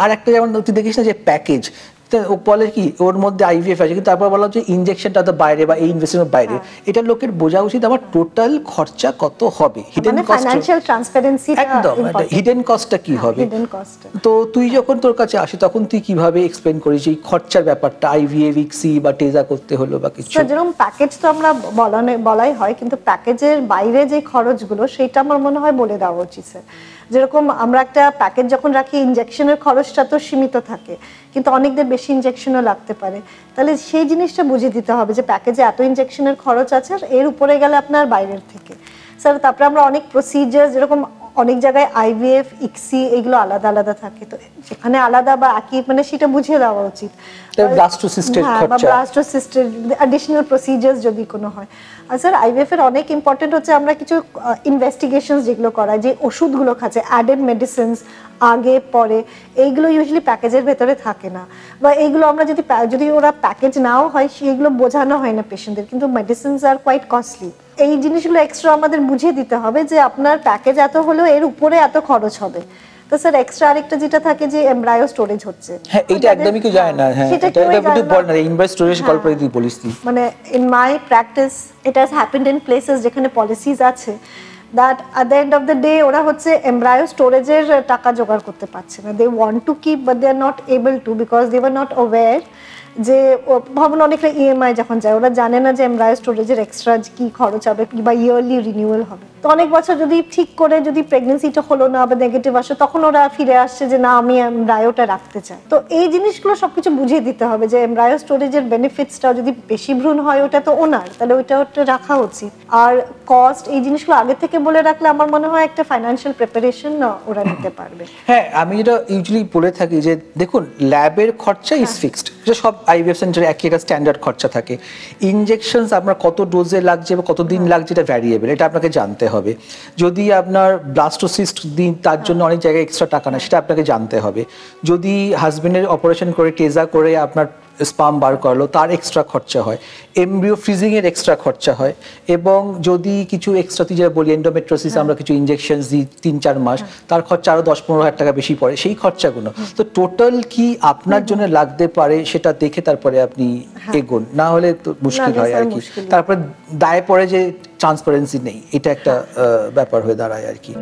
আর একটা যেমন তুই দেখিস না যে প্যাকেজ বলে কি ওর মধ্যে আইভিএফ আছে, কিন্তু তারপর বলা হচ্ছে ইনজেকশনটা তো বাইরে বা এই ইনভেস্টমেন্ট বাইরে। এটা লোকের বোঝা উচিত আমার টোটাল খরচা কত হবে, হিডেন কস্ট, ফাইনান্সিয়াল ট্রান্সপারেন্সি, একদম হিডেন কস্টটা কি হবে। তো তুই যখন তোর কাছে আসি তখন তুই কিভাবে এক্সপ্লেন করিস এই খরচার ব্যাপারটা, আইভিএফ, ইক্সি বা টেজা করতে হলো বা কিছু? যেরকম প্যাকেজ তো আমরা বলাই হয়, কিন্তু প্যাকেজের বাইরে যে খরচগুলো সেটা আমার মনে হয় বলে দেওয়া উচিত। যেরকম আমরা একটা প্যাকেজ যখন রাখি, ইনজেকশনের খরচটা তো সীমিত থাকে, কিন্তু অনেকদের বেশি ইনজেকশনও লাগতে পারে। তাহলে সেই জিনিসটা বুঝিয়ে দিতে হবে যে প্যাকেজে এত ইনজেকশনের খরচ আছে, আর এর উপরে গেলে আপনার বাইরের থেকে স্যার। তারপরে আমরা অনেক প্রসিজার, যেরকম অনেক জায়গায় আইভিএফ, ইক্সি এগুলো আলাদা আলাদা থাকে, তো যেখানে আলাদা বা একই মানে সেটা বুঝিয়ে দেওয়া উচিত। ব্লাস্টোসিস্টের খরচা বা ব্লাস্টোসিস্টের অ্যাডিশনাল প্রসিজার্স যদি কোনো হয়। আর স্যার আইভিএফ এর অনেক ইম্পর্টেন্ট হচ্ছে আমরা কিছু ইনভেস্টিগেশনস যেগুলো করাই, যে ওষুধগুলো খাচ্ছে, অ্যাডেড মেডিসিনস আগে পরে, এইগুলো ইউজুয়ালি প্যাকেজের ভেতরে থাকে না, বা এইগুলো আমরা যদি ওরা প্যাকেজ নাও হয় সেগুলো বোঝানো হয় না পেশেন্টদের, কিন্তু মেডিসিনস আর কোয়াইট কস্টলি। এই জিনিসগুলো এক্সট্রা আমাদের বুঝিয়ে দিতে হবে যে আপনার প্যাকেজ এত হলেও এর উপরে এত খরচ হবে। তো স্যার এক্সট্রা আরেকটা যেটা থাকে যে এমব্রায়ো স্টোরেজ হচ্ছে, হ্যাঁ এটা একদমই কি যায় না। হ্যাঁ এটা একটু বল না, এমব্রায়ো স্টোরেজ গল্প যদি বলিস তুই। মানে in my practice it has happened in places যেখানে পলিসিস আছে, that at the end of the day ওরা হচ্ছে এমব্রায়ো স্টোরেজের টাকা জোগাড় করতে পারছে না। they want to keep but they are not able to because they were not aware যে ভাবুন অনেকটা ইএমআই যখন যায় ওরা জানে না যে এমব্রায়ো স্টোরেজের এক্সট্রা কি খরচ হবে বা ইয়ারলি রিনিউয়াল হবে। তো অনেক বছর যদি ঠিক করে যদি প্রেগন্যান্সিটা হলো না বা নেগেটিভ আসে, তখন ওরা ফিরে আসছে যে না আমি এমব্রায়োটা রাখতে চাই। তো এই জিনিসগুলো সবকিছু বুঝিয়ে দিতে হবে যে এমব্রায়ো স্টোরেজের বেনিফিটসটা যদি বেশি ভ্রূণ হয় ওটা তো ওনার, তাহলে ওটা রাখা উচিত। আর কস্ট এই জিনিসগুলো আগে থেকে বলে রাখলে আমার মনে হয় একটা ফাইন্যান্সিয়াল প্রিপারেশন ওরা নিতে পারবে। হ্যাঁ আমি যেটা ইউজুয়ালি বলে থাকি যে দেখুন ল্যাবের খরচা ইজ ফিক্সড, এটা সব আইভিএফ সেন্টারে একই একটা স্ট্যান্ডার্ড খরচা থাকে। ইনজেকশনস আপনার কত ডোজে লাগছে বা কতদিন লাগছে এটা ভ্যারিয়েবল, এটা আপনাকে জানতে হবে। যদি আপনার ব্লাস্টোসিস্ট দিন তার জন্য অনেক জায়গায় এক্সট্রা টাকা না, সেটা আপনাকে জানতে হবে। যদি হাজবেন্ডের অপারেশন করে টেজা করে আপনার স্পাম বার করলো তার এক্সট্রা খরচা হয়, এমব্রিও ফ্রিজিং এর এক্সট্রা খরচা হয়, এবং যদি কিছু এক্সট্রা তুই যেটা বলি এন্ডোমেট্রিওসিস আমরা কিছু ইনজেকশন দিই ৩-৪ মাস, তার খরচা আরো ১০-১৫ হাজার টাকা বেশি পড়ে। সেই খরচাগুলো তো টোটাল কি আপনার জন্য লাগতে পারে সেটা দেখে তারপরে আপনি এগোন, না হলে তো মুশকিল হয় আর কি। তারপরে দায় পড়ে যে ট্রান্সপারেন্সি নেই, এটা একটা ব্যাপার হয়ে দাঁড়ায় আর কি।